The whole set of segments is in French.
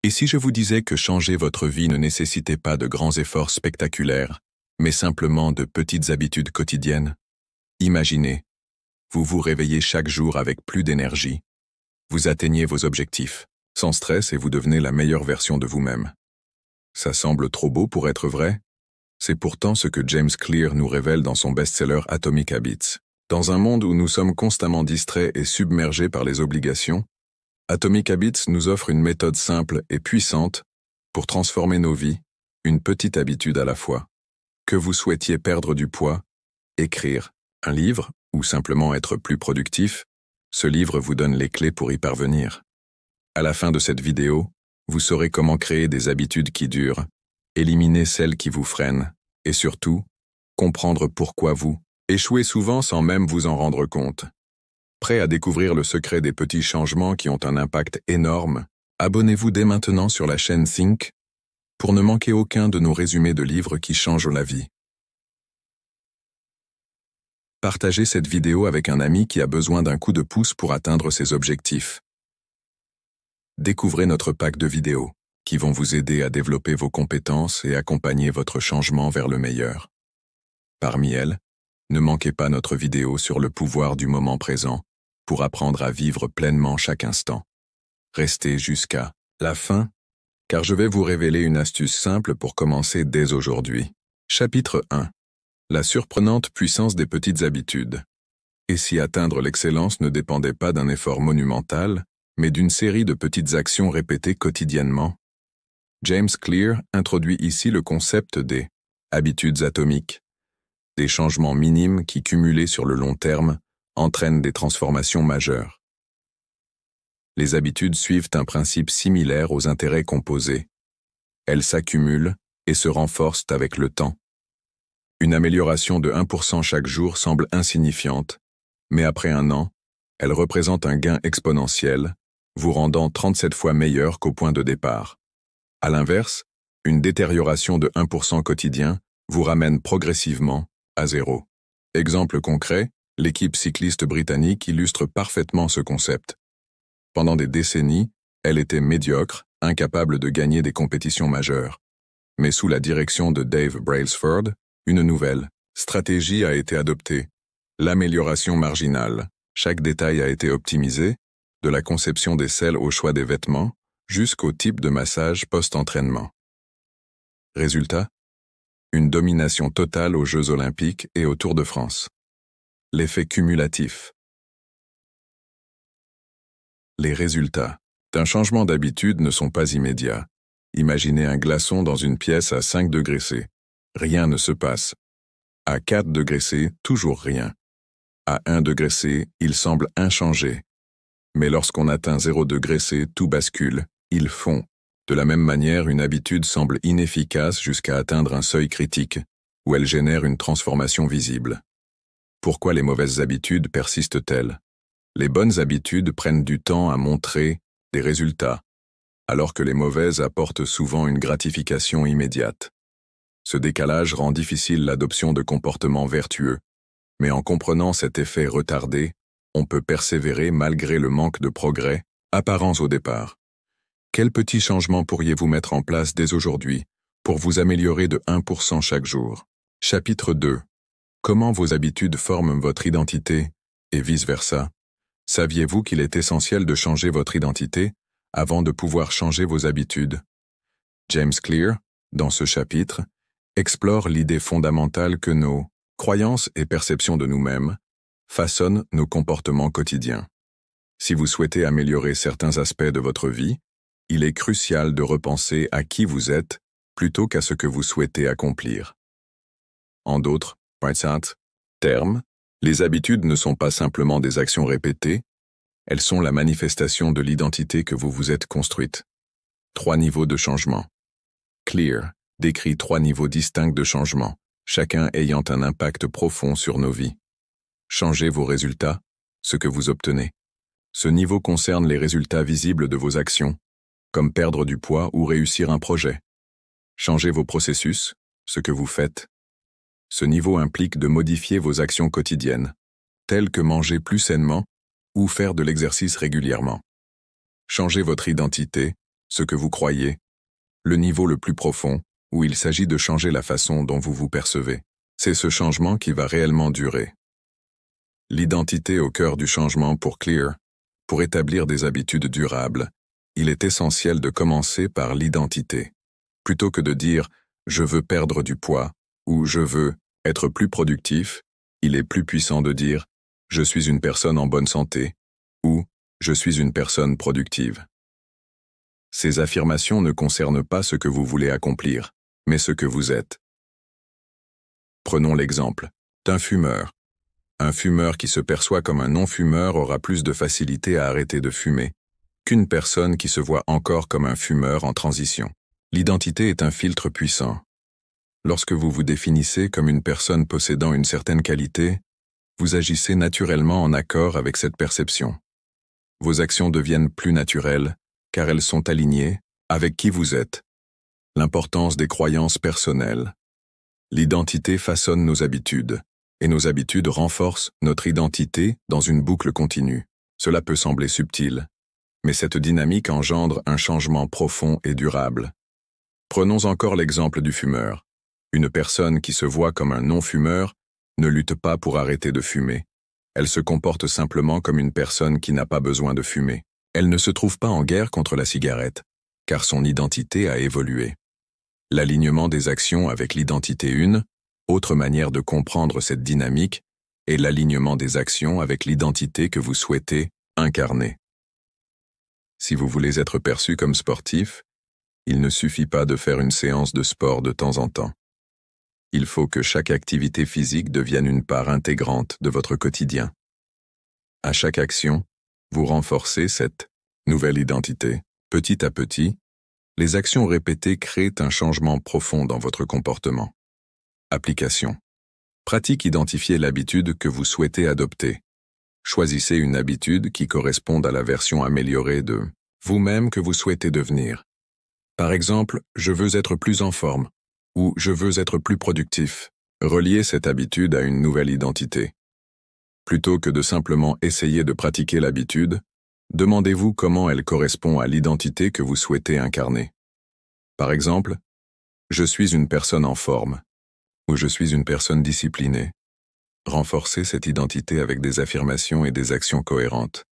Et si je vous disais que changer votre vie ne nécessitait pas de grands efforts spectaculaires, mais simplement de petites habitudes quotidiennes? Imaginez, vous vous réveillez chaque jour avec plus d'énergie. Vous atteignez vos objectifs, sans stress, et vous devenez la meilleure version de vous-même. Ça semble trop beau pour être vrai? C'est pourtant ce que James Clear nous révèle dans son best-seller Atomic Habits. Dans un monde où nous sommes constamment distraits et submergés par les obligations, Atomic Habits nous offre une méthode simple et puissante pour transformer nos vies, une petite habitude à la fois. Que vous souhaitiez perdre du poids, écrire un livre ou simplement être plus productif, ce livre vous donne les clés pour y parvenir. À la fin de cette vidéo, vous saurez comment créer des habitudes qui durent, éliminer celles qui vous freinent et surtout, comprendre pourquoi vous échouez souvent sans même vous en rendre compte. Prêt à découvrir le secret des petits changements qui ont un impact énorme? Abonnez-vous dès maintenant sur la chaîne Think pour ne manquer aucun de nos résumés de livres qui changent la vie. Partagez cette vidéo avec un ami qui a besoin d'un coup de pouce pour atteindre ses objectifs. Découvrez notre pack de vidéos qui vont vous aider à développer vos compétences et accompagner votre changement vers le meilleur. Parmi elles, ne manquez pas notre vidéo sur le pouvoir du moment présent pour apprendre à vivre pleinement chaque instant. Restez jusqu'à la fin, car je vais vous révéler une astuce simple pour commencer dès aujourd'hui. Chapitre 1. La surprenante puissance des petites habitudes. Et si atteindre l'excellence ne dépendait pas d'un effort monumental, mais d'une série de petites actions répétées quotidiennement? James Clear introduit ici le concept des habitudes atomiques, des changements minimes qui, cumulés sur le long terme, entraînent des transformations majeures. Les habitudes suivent un principe similaire aux intérêts composés. Elles s'accumulent et se renforcent avec le temps. Une amélioration de 1% chaque jour semble insignifiante, mais après un an, elle représente un gain exponentiel, vous rendant 37 fois meilleur qu'au point de départ. À l'inverse, une détérioration de 1% quotidien vous ramène progressivement à zéro. Exemple concret, l'équipe cycliste britannique illustre parfaitement ce concept. Pendant des décennies, elle était médiocre, incapable de gagner des compétitions majeures. Mais sous la direction de Dave Brailsford, une nouvelle stratégie a été adoptée. L'amélioration marginale. Chaque détail a été optimisé, de la conception des selles au choix des vêtements, jusqu'au type de massage post-entraînement. Résultat? Une domination totale aux Jeux Olympiques et au Tour de France. L'effet cumulatif. Les résultats d'un changement d'habitude ne sont pas immédiats. Imaginez un glaçon dans une pièce à 5 degrés C. Rien ne se passe. À 4 degrés C, toujours rien. À 1 degré C, il semble inchangé. Mais lorsqu'on atteint 0 degré C, tout bascule, il fond. De la même manière, une habitude semble inefficace jusqu'à atteindre un seuil critique, où elle génère une transformation visible. Pourquoi les mauvaises habitudes persistent-elles? Les bonnes habitudes prennent du temps à montrer des résultats, alors que les mauvaises apportent souvent une gratification immédiate. Ce décalage rend difficile l'adoption de comportements vertueux, mais en comprenant cet effet retardé, on peut persévérer malgré le manque de progrès, apparent au départ. Quels petits changements pourriez-vous mettre en place dès aujourd'hui pour vous améliorer de 1% chaque jour? Chapitre 2. Comment vos habitudes forment votre identité et vice-versa? Saviez-vous qu'il est essentiel de changer votre identité avant de pouvoir changer vos habitudes? James Clear, dans ce chapitre, explore l'idée fondamentale que nos croyances et perceptions de nous-mêmes façonnent nos comportements quotidiens. Si vous souhaitez améliorer certains aspects de votre vie, il est crucial de repenser à qui vous êtes plutôt qu'à ce que vous souhaitez accomplir. En d'autres termes, les habitudes ne sont pas simplement des actions répétées, elles sont la manifestation de l'identité que vous vous êtes construite. 3 niveaux de changement. Clear décrit 3 niveaux distincts de changement, chacun ayant un impact profond sur nos vies. Changez vos résultats, ce que vous obtenez. Ce niveau concerne les résultats visibles de vos actions, comme perdre du poids ou réussir un projet. Changez vos processus, ce que vous faites. Ce niveau implique de modifier vos actions quotidiennes, telles que manger plus sainement ou faire de l'exercice régulièrement. Changez votre identité, ce que vous croyez, le niveau le plus profond, où il s'agit de changer la façon dont vous vous percevez. C'est ce changement qui va réellement durer. L'identité au cœur du changement pour Clear. Pour établir des habitudes durables, il est essentiel de commencer par l'identité. Plutôt que de dire « je veux perdre du poids » ou « je veux être plus productif », il est plus puissant de dire « je suis une personne en bonne santé » ou « je suis une personne productive ». Ces affirmations ne concernent pas ce que vous voulez accomplir, mais ce que vous êtes. Prenons l'exemple d'un fumeur. Un fumeur qui se perçoit comme un non-fumeur aura plus de facilité à arrêter de fumer qu'une personne qui se voit encore comme un fumeur en transition. L'identité est un filtre puissant. Lorsque vous vous définissez comme une personne possédant une certaine qualité, vous agissez naturellement en accord avec cette perception. Vos actions deviennent plus naturelles, car elles sont alignées avec qui vous êtes. L'importance des croyances personnelles. L'identité façonne nos habitudes, et nos habitudes renforcent notre identité dans une boucle continue. Cela peut sembler subtil, mais cette dynamique engendre un changement profond et durable. Prenons encore l'exemple du fumeur. Une personne qui se voit comme un non-fumeur ne lutte pas pour arrêter de fumer. Elle se comporte simplement comme une personne qui n'a pas besoin de fumer. Elle ne se trouve pas en guerre contre la cigarette, car son identité a évolué. L'alignement des actions avec l'identité une, autre manière de comprendre cette dynamique, est l'alignement des actions avec l'identité que vous souhaitez incarner. Si vous voulez être perçu comme sportif, il ne suffit pas de faire une séance de sport de temps en temps. Il faut que chaque activité physique devienne une part intégrante de votre quotidien. À chaque action, vous renforcez cette nouvelle identité. Petit à petit, les actions répétées créent un changement profond dans votre comportement. Application. Pratique identifier l'habitude que vous souhaitez adopter. Choisissez une habitude qui corresponde à la version améliorée de vous-même que vous souhaitez devenir. Par exemple, je veux être plus en forme ou je veux être plus productif. Reliez cette habitude à une nouvelle identité. Plutôt que de simplement essayer de pratiquer l'habitude, demandez-vous comment elle correspond à l'identité que vous souhaitez incarner. Par exemple, je suis une personne en forme ou je suis une personne disciplinée. Renforcez cette identité avec des affirmations et des actions cohérentes.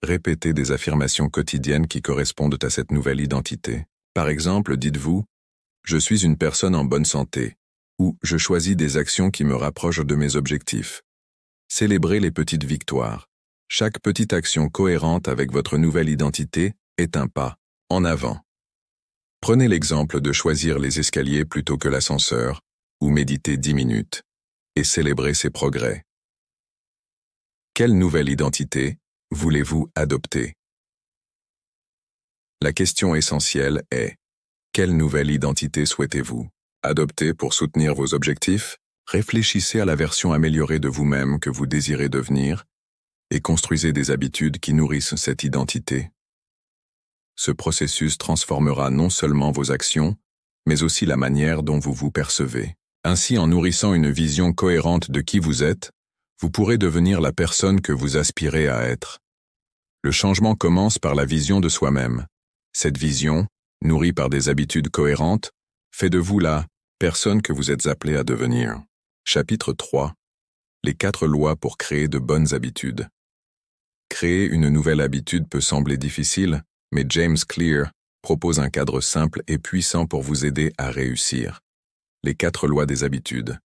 Répétez des affirmations quotidiennes qui correspondent à cette nouvelle identité. Par exemple, dites-vous « Je suis une personne en bonne santé » ou « Je choisis des actions qui me rapprochent de mes objectifs ». Célébrez les petites victoires. Chaque petite action cohérente avec votre nouvelle identité est un pas en avant. Prenez l'exemple de choisir les escaliers plutôt que l'ascenseur ou méditer 10 minutes et célébrez ses progrès. Quelle nouvelle identité voulez-vous adopter? La question essentielle est « Quelle nouvelle identité souhaitez-vous adopter pour soutenir vos objectifs? » Réfléchissez à la version améliorée de vous-même que vous désirez devenir et construisez des habitudes qui nourrissent cette identité. Ce processus transformera non seulement vos actions, mais aussi la manière dont vous vous percevez. Ainsi, en nourrissant une vision cohérente de qui vous êtes, vous pourrez devenir la personne que vous aspirez à être. Le changement commence par la vision de soi-même. Cette vision, nourrie par des habitudes cohérentes, fait de vous la personne que vous êtes appelé à devenir. Chapitre 3. Les 4 lois pour créer de bonnes habitudes. Créer une nouvelle habitude peut sembler difficile, mais James Clear propose un cadre simple et puissant pour vous aider à réussir. Les 4 lois des habitudes.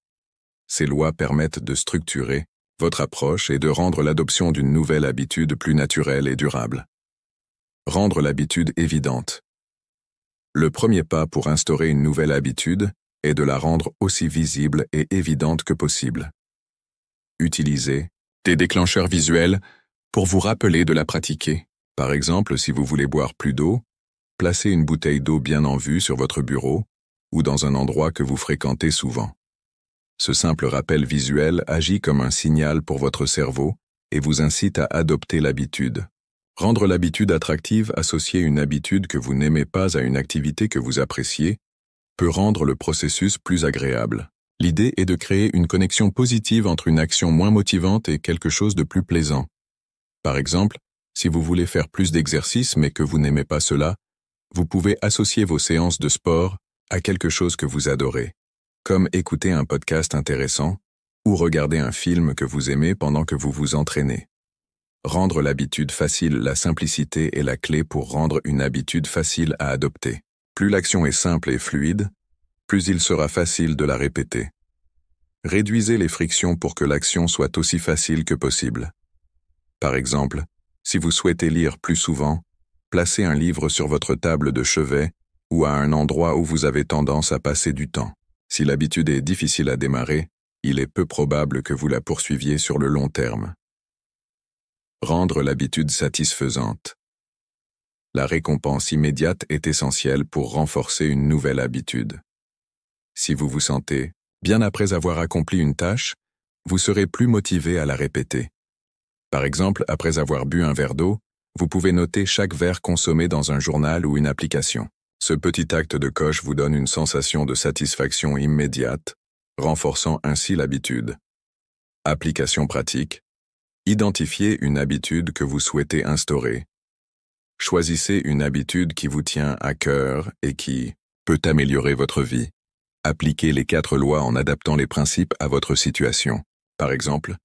Ces lois permettent de structurer votre approche et de rendre l'adoption d'une nouvelle habitude plus naturelle et durable. Rendre l'habitude évidente. Le premier pas pour instaurer une nouvelle habitude est de la rendre aussi visible et évidente que possible. Utilisez des déclencheurs visuels pour vous rappeler de la pratiquer. Par exemple, si vous voulez boire plus d'eau, placez une bouteille d'eau bien en vue sur votre bureau ou dans un endroit que vous fréquentez souvent. Ce simple rappel visuel agit comme un signal pour votre cerveau et vous incite à adopter l'habitude. Rendre l'habitude attractive, associer une habitude que vous n'aimez pas à une activité que vous appréciez, peut rendre le processus plus agréable. L'idée est de créer une connexion positive entre une action moins motivante et quelque chose de plus plaisant. Par exemple, si vous voulez faire plus d'exercices mais que vous n'aimez pas cela, Vous pouvez associer vos séances de sport à quelque chose que vous adorez, comme écouter un podcast intéressant ou regarder un film que vous aimez pendant que vous vous entraînez. Rendre l'habitude facile, la simplicité est la clé pour rendre une habitude facile à adopter. Plus l'action est simple et fluide, plus il sera facile de la répéter. Réduisez les frictions pour que l'action soit aussi facile que possible. Par exemple, si vous souhaitez lire plus souvent, placez un livre sur votre table de chevet ou à un endroit où vous avez tendance à passer du temps. Si l'habitude est difficile à démarrer, il est peu probable que vous la poursuiviez sur le long terme. Rendre l'habitude satisfaisante. La récompense immédiate est essentielle pour renforcer une nouvelle habitude. Si vous vous sentez bien après avoir accompli une tâche, vous serez plus motivé à la répéter. Par exemple, après avoir bu un verre d'eau, vous pouvez noter chaque verre consommé dans un journal ou une application. Ce petit acte de coche vous donne une sensation de satisfaction immédiate, renforçant ainsi l'habitude. Application pratique. Identifiez une habitude que vous souhaitez instaurer. Choisissez une habitude qui vous tient à cœur et qui peut améliorer votre vie. Appliquez les 4 lois en adaptant les principes à votre situation. Par exemple,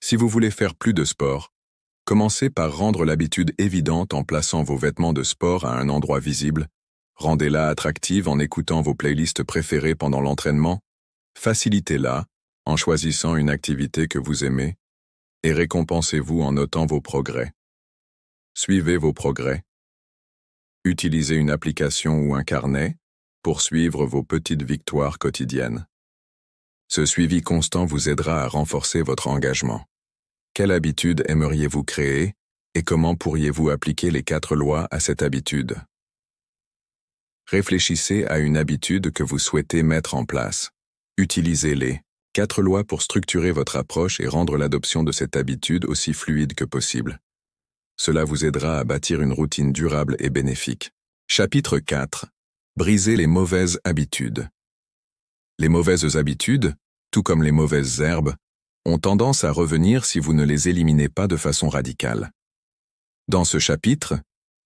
si vous voulez faire plus de sport, commencez par rendre l'habitude évidente en plaçant vos vêtements de sport à un endroit visible. Rendez-la attractive en écoutant vos playlists préférées pendant l'entraînement. Facilitez-la en choisissant une activité que vous aimez. Et récompensez-vous en notant vos progrès. Suivez vos progrès. Utilisez une application ou un carnet pour suivre vos petites victoires quotidiennes. Ce suivi constant vous aidera à renforcer votre engagement. Quelle habitude aimeriez-vous créer et comment pourriez-vous appliquer les 4 lois à cette habitude? Réfléchissez à une habitude que vous souhaitez mettre en place. Utilisez les 4 lois pour structurer votre approche et rendre l'adoption de cette habitude aussi fluide que possible. Cela vous aidera à bâtir une routine durable et bénéfique. Chapitre 4. Briser les mauvaises habitudes. Les mauvaises habitudes, tout comme les mauvaises herbes, ont tendance à revenir si vous ne les éliminez pas de façon radicale. Dans ce chapitre,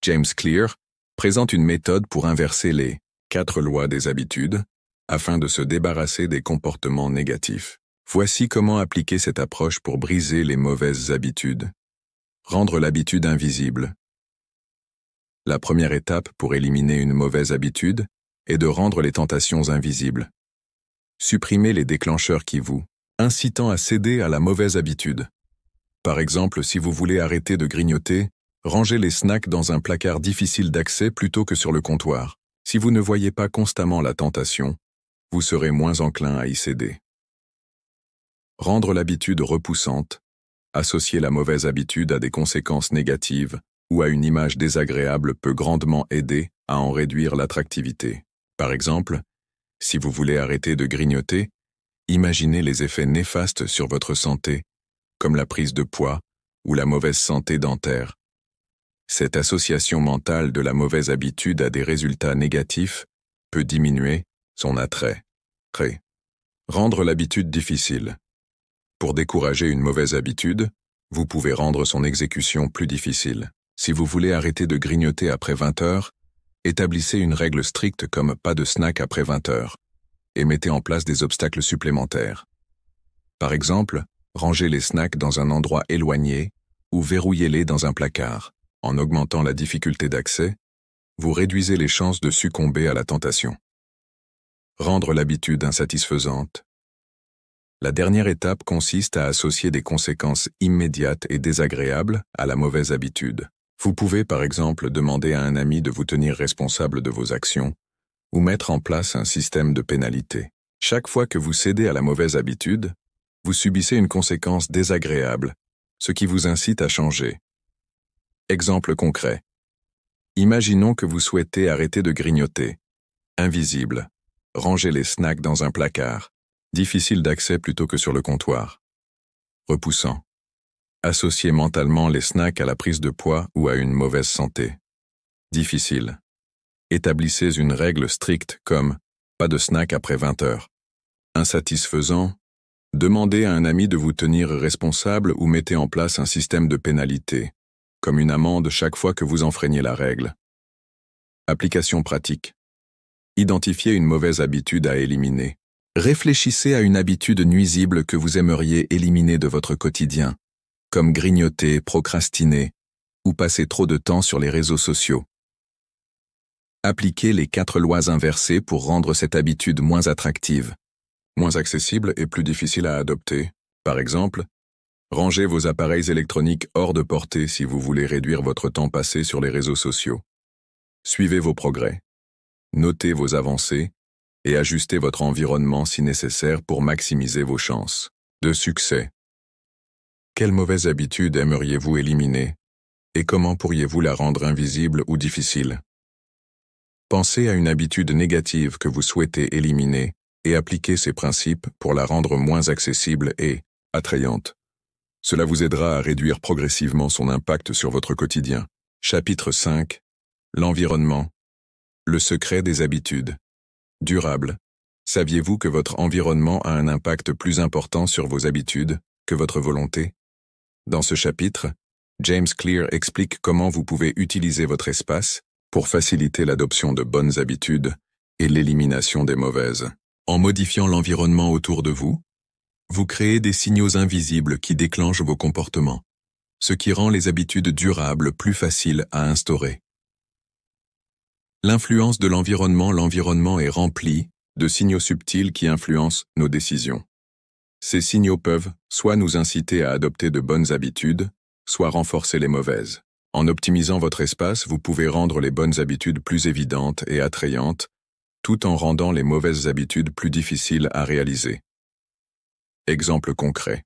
James Clear présente une méthode pour inverser les 4 lois des habitudes afin de se débarrasser des comportements négatifs. Voici comment appliquer cette approche pour briser les mauvaises habitudes. Rendre l'habitude invisible. La première étape pour éliminer une mauvaise habitude est de rendre les tentations invisibles. Supprimez les déclencheurs qui vous incitent à céder à la mauvaise habitude. Par exemple, si vous voulez arrêter de grignoter, rangez les snacks dans un placard difficile d'accès plutôt que sur le comptoir. Si vous ne voyez pas constamment la tentation, vous serez moins enclin à y céder. Rendre l'habitude repoussante. Associer la mauvaise habitude à des conséquences négatives ou à une image désagréable peut grandement aider à en réduire l'attractivité. Par exemple, si vous voulez arrêter de grignoter, imaginez les effets néfastes sur votre santé, comme la prise de poids ou la mauvaise santé dentaire. Cette association mentale de la mauvaise habitude à des résultats négatifs peut diminuer son attrait. Rendre l'habitude difficile. Pour décourager une mauvaise habitude, vous pouvez rendre son exécution plus difficile. Si vous voulez arrêter de grignoter après 20 heures, établissez une règle stricte comme pas de snack après 20 heures et mettez en place des obstacles supplémentaires. Par exemple, rangez les snacks dans un endroit éloigné ou verrouillez-les dans un placard. En augmentant la difficulté d'accès, vous réduisez les chances de succomber à la tentation. Rendre l'habitude insatisfaisante. La dernière étape consiste à associer des conséquences immédiates et désagréables à la mauvaise habitude. Vous pouvez par exemple demander à un ami de vous tenir responsable de vos actions ou mettre en place un système de pénalité. Chaque fois que vous cédez à la mauvaise habitude, vous subissez une conséquence désagréable, ce qui vous incite à changer. Exemple concret. Imaginons que vous souhaitez arrêter de grignoter. Invisible. Rangez les snacks dans un placard. Difficile d'accès plutôt que sur le comptoir. Repoussant. Associez mentalement les snacks à la prise de poids ou à une mauvaise santé. Difficile. Établissez une règle stricte comme pas de snack après 20 heures. Insatisfaisant. Demandez à un ami de vous tenir responsable ou mettez en place un système de pénalité, comme une amende chaque fois que vous enfreignez la règle. Application pratique. Identifiez une mauvaise habitude à éliminer. Réfléchissez à une habitude nuisible que vous aimeriez éliminer de votre quotidien, comme grignoter, procrastiner ou passer trop de temps sur les réseaux sociaux. Appliquez les 4 lois inversées pour rendre cette habitude moins attractive, moins accessible et plus difficile à adopter. Par exemple, rangez vos appareils électroniques hors de portée si vous voulez réduire votre temps passé sur les réseaux sociaux. Suivez vos progrès. Notez vos avancées et ajustez votre environnement si nécessaire pour maximiser vos chances de succès. Quelle mauvaise habitude aimeriez-vous éliminer et comment pourriez-vous la rendre invisible ou difficile? Pensez à une habitude négative que vous souhaitez éliminer et appliquez ces principes pour la rendre moins accessible et attrayante. Cela vous aidera à réduire progressivement son impact sur votre quotidien. Chapitre 5. L'environnement. Le secret des habitudes. Durable. Saviez-vous que votre environnement a un impact plus important sur vos habitudes que votre volonté? Dans ce chapitre, James Clear explique comment vous pouvez utiliser votre espace pour faciliter l'adoption de bonnes habitudes et l'élimination des mauvaises. En modifiant l'environnement autour de vous, vous créez des signaux invisibles qui déclenchent vos comportements, ce qui rend les habitudes durables plus faciles à instaurer. L'influence de l'environnement est rempli de signaux subtils qui influencent nos décisions. Ces signaux peuvent soit nous inciter à adopter de bonnes habitudes, soit renforcer les mauvaises. En optimisant votre espace, vous pouvez rendre les bonnes habitudes plus évidentes et attrayantes, tout en rendant les mauvaises habitudes plus difficiles à réaliser. Exemple concret.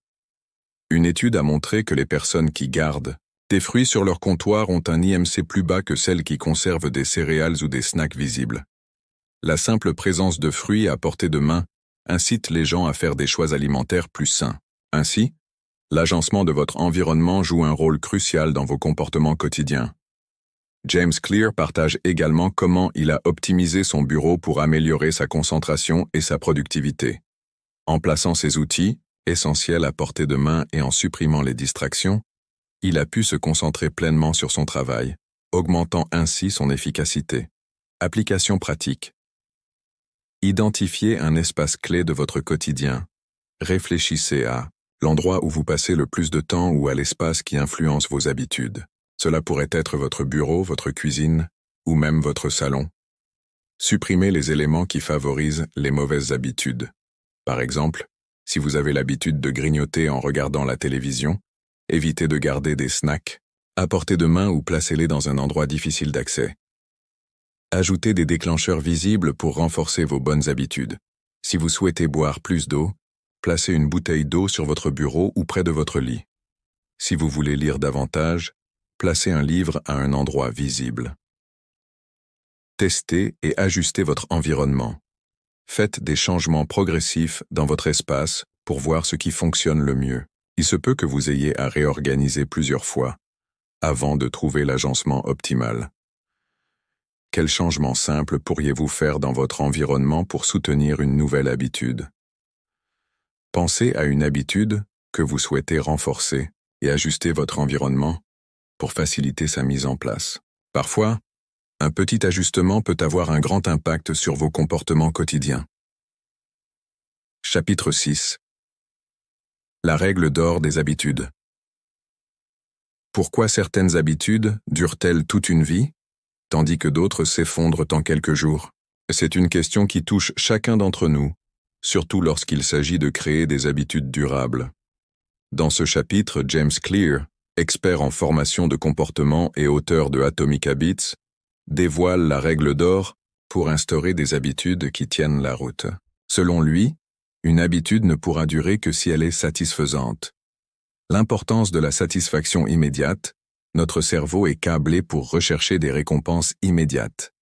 Une étude a montré que les personnes qui gardent des fruits sur leur comptoir ont un IMC plus bas que celles qui conservent des céréales ou des snacks visibles. La simple présence de fruits à portée de main incite les gens à faire des choix alimentaires plus sains. Ainsi, l'agencement de votre environnement joue un rôle crucial dans vos comportements quotidiens. James Clear partage également comment il a optimisé son bureau pour améliorer sa concentration et sa productivité. En plaçant ces outils, essentiels à portée de main et en supprimant les distractions, il a pu se concentrer pleinement sur son travail, augmentant ainsi son efficacité. Application pratique. Identifiez un espace clé de votre quotidien. Réfléchissez à l'endroit où vous passez le plus de temps ou à l'espace qui influence vos habitudes. Cela pourrait être votre bureau, votre cuisine ou même votre salon. Supprimez les éléments qui favorisent les mauvaises habitudes. Par exemple, si vous avez l'habitude de grignoter en regardant la télévision, évitez de garder des snacks à portée de main ou placez-les dans un endroit difficile d'accès. Ajoutez des déclencheurs visibles pour renforcer vos bonnes habitudes. Si vous souhaitez boire plus d'eau, placez une bouteille d'eau sur votre bureau ou près de votre lit. Si vous voulez lire davantage, placez un livre à un endroit visible. Testez et ajustez votre environnement. Faites des changements progressifs dans votre espace pour voir ce qui fonctionne le mieux. Il se peut que vous ayez à réorganiser plusieurs fois avant de trouver l'agencement optimal. Quels changements simples pourriez-vous faire dans votre environnement pour soutenir une nouvelle habitude? Pensez à une habitude que vous souhaitez renforcer et ajustez votre environnement pour faciliter sa mise en place. Parfois, un petit ajustement peut avoir un grand impact sur vos comportements quotidiens. Chapitre 6. La règle d'or des habitudes. Pourquoi certaines habitudes durent-elles toute une vie, tandis que d'autres s'effondrent en quelques jours? C'est une question qui touche chacun d'entre nous, surtout lorsqu'il s'agit de créer des habitudes durables. Dans ce chapitre, James Clear, expert en formation de comportement et auteur de Atomic Habits, dévoile la règle d'or pour instaurer des habitudes qui tiennent la route. Selon lui, une habitude ne pourra durer que si elle est satisfaisante. L'importance de la satisfaction immédiate, notre cerveau est câblé pour rechercher des récompenses immédiates.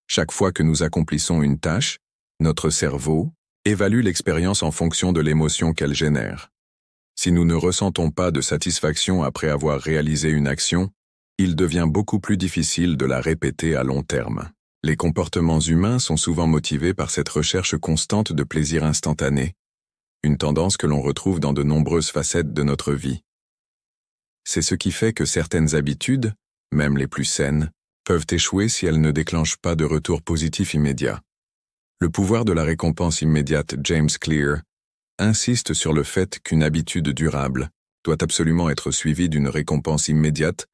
Chaque fois que nous accomplissons une tâche, notre cerveau évalue l'expérience en fonction de l'émotion qu'elle génère. Si nous ne ressentons pas de satisfaction après avoir réalisé une action, il devient beaucoup plus difficile de la répéter à long terme. Les comportements humains sont souvent motivés par cette recherche constante de plaisir instantané, une tendance que l'on retrouve dans de nombreuses facettes de notre vie. C'est ce qui fait que certaines habitudes, même les plus saines, peuvent échouer si elles ne déclenchent pas de retour positif immédiat. Le pouvoir de la récompense immédiate James Clear insiste sur le fait qu'une habitude durable doit absolument être suivie d'une récompense immédiate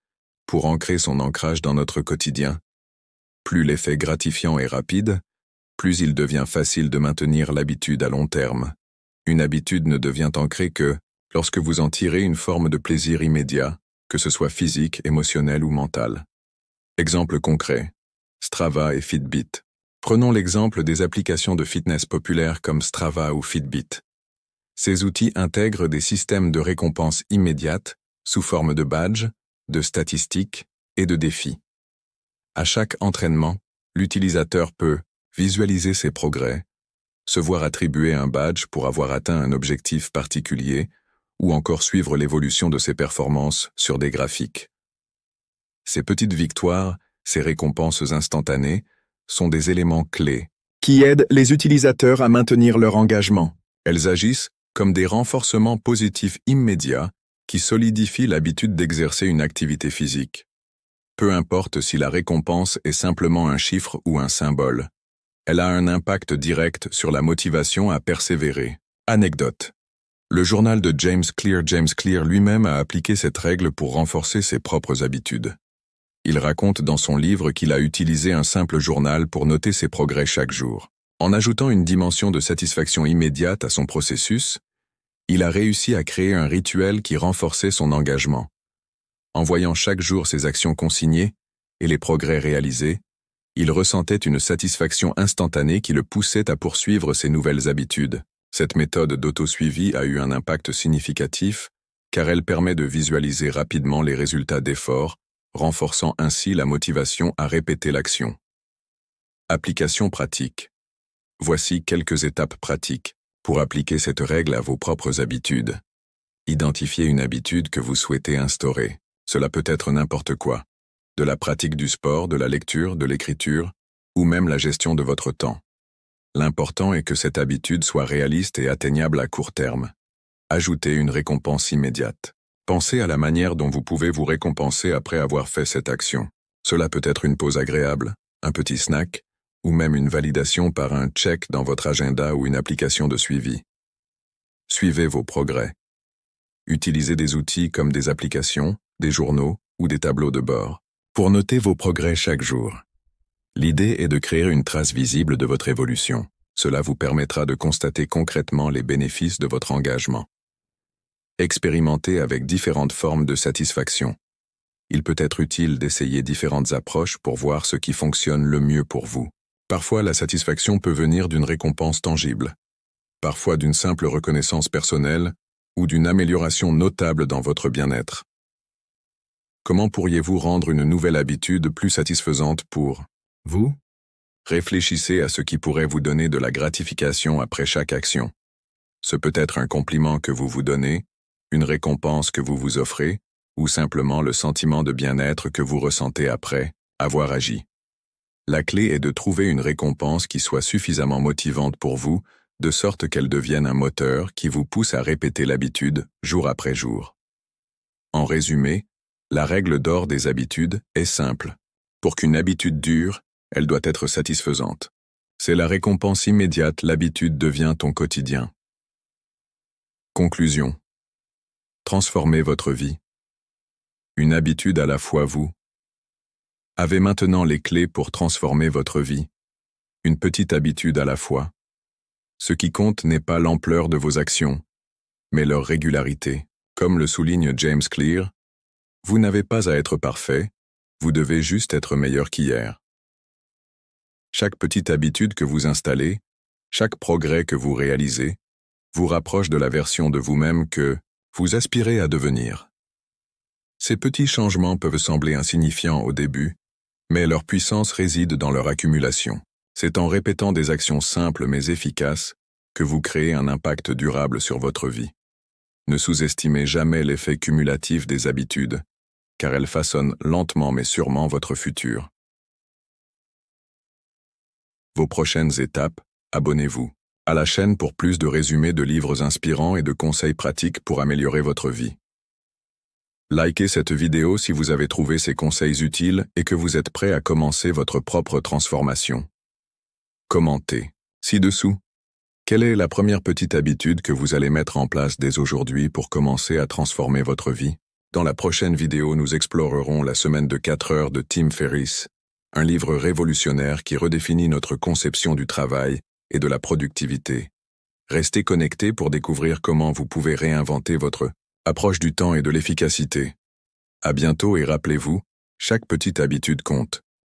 pour ancrer son ancrage dans notre quotidien. Plus l'effet gratifiant est rapide, plus il devient facile de maintenir l'habitude à long terme. Une habitude ne devient ancrée que lorsque vous en tirez une forme de plaisir immédiat, que ce soit physique, émotionnel ou mental. Exemple concret, Strava et Fitbit. Prenons l'exemple des applications de fitness populaires comme Strava ou Fitbit. Ces outils intègrent des systèmes de récompense immédiate sous forme de badges, de statistiques et de défis. À chaque entraînement, l'utilisateur peut visualiser ses progrès, se voir attribuer un badge pour avoir atteint un objectif particulier ou encore suivre l'évolution de ses performances sur des graphiques. Ces petites victoires, ces récompenses instantanées, sont des éléments clés qui aident les utilisateurs à maintenir leur engagement. Elles agissent comme des renforcements positifs immédiats qui solidifient l'habitude d'exercer une activité physique. Peu importe si la récompense est simplement un chiffre ou un symbole, elle a un impact direct sur la motivation à persévérer. Anecdote. Le journal de James Clear lui-même a appliqué cette règle pour renforcer ses propres habitudes. Il raconte dans son livre qu'il a utilisé un simple journal pour noter ses progrès chaque jour. En ajoutant une dimension de satisfaction immédiate à son processus, il a réussi à créer un rituel qui renforçait son engagement. En voyant chaque jour ses actions consignées et les progrès réalisés, il ressentait une satisfaction instantanée qui le poussait à poursuivre ses nouvelles habitudes. Cette méthode d'auto-suivi a eu un impact significatif car elle permet de visualiser rapidement les résultats d'efforts, renforçant ainsi la motivation à répéter l'action. Application pratique. Voici quelques étapes pratiques pour appliquer cette règle à vos propres habitudes. Identifiez une habitude que vous souhaitez instaurer. Cela peut être n'importe quoi. De la pratique du sport, de la lecture, de l'écriture, ou même la gestion de votre temps. L'important est que cette habitude soit réaliste et atteignable à court terme. Ajoutez une récompense immédiate. Pensez à la manière dont vous pouvez vous récompenser après avoir fait cette action. Cela peut être une pause agréable, un petit snack, ou même une validation par un check dans votre agenda ou une application de suivi. Suivez vos progrès. Utilisez des outils comme des applications, des journaux ou des tableaux de bord pour noter vos progrès chaque jour. L'idée est de créer une trace visible de votre évolution. Cela vous permettra de constater concrètement les bénéfices de votre engagement. Expérimentez avec différentes formes de satisfaction. Il peut être utile d'essayer différentes approches pour voir ce qui fonctionne le mieux pour vous. Parfois, la satisfaction peut venir d'une récompense tangible, parfois d'une simple reconnaissance personnelle ou d'une amélioration notable dans votre bien-être. Comment pourriez-vous rendre une nouvelle habitude plus satisfaisante pour vous? Réfléchissez à ce qui pourrait vous donner de la gratification après chaque action. Ce peut être un compliment que vous vous donnez, une récompense que vous vous offrez, ou simplement le sentiment de bien-être que vous ressentez après avoir agi. La clé est de trouver une récompense qui soit suffisamment motivante pour vous, de sorte qu'elle devienne un moteur qui vous pousse à répéter l'habitude jour après jour. En résumé, la règle d'or des habitudes est simple. Pour qu'une habitude dure, elle doit être satisfaisante. C'est la récompense immédiate, l'habitude devient ton quotidien. Conclusion. Transformez votre vie. Une habitude à la fois vous. Avez maintenant les clés pour transformer votre vie. Une petite habitude à la fois. Ce qui compte n'est pas l'ampleur de vos actions, mais leur régularité. Comme le souligne James Clear, vous n'avez pas à être parfait, vous devez juste être meilleur qu'hier. Chaque petite habitude que vous installez, chaque progrès que vous réalisez, vous rapproche de la version de vous-même que vous aspirez à devenir. Ces petits changements peuvent sembler insignifiants au début, mais leur puissance réside dans leur accumulation. C'est en répétant des actions simples mais efficaces que vous créez un impact durable sur votre vie. Ne sous-estimez jamais l'effet cumulatif des habitudes, car elles façonnent lentement mais sûrement votre futur. Vos prochaines étapes, abonnez-vous à la chaîne pour plus de résumés de livres inspirants et de conseils pratiques pour améliorer votre vie. Likez cette vidéo si vous avez trouvé ces conseils utiles et que vous êtes prêt à commencer votre propre transformation. Commentez ci-dessous. Quelle est la première petite habitude que vous allez mettre en place dès aujourd'hui pour commencer à transformer votre vie? Dans la prochaine vidéo, nous explorerons la semaine de 4 heures de Tim Ferriss, un livre révolutionnaire qui redéfinit notre conception du travail et de la productivité. Restez connectés pour découvrir comment vous pouvez réinventer votre approche du temps et de l'efficacité. À bientôt et rappelez-vous, chaque petite habitude compte.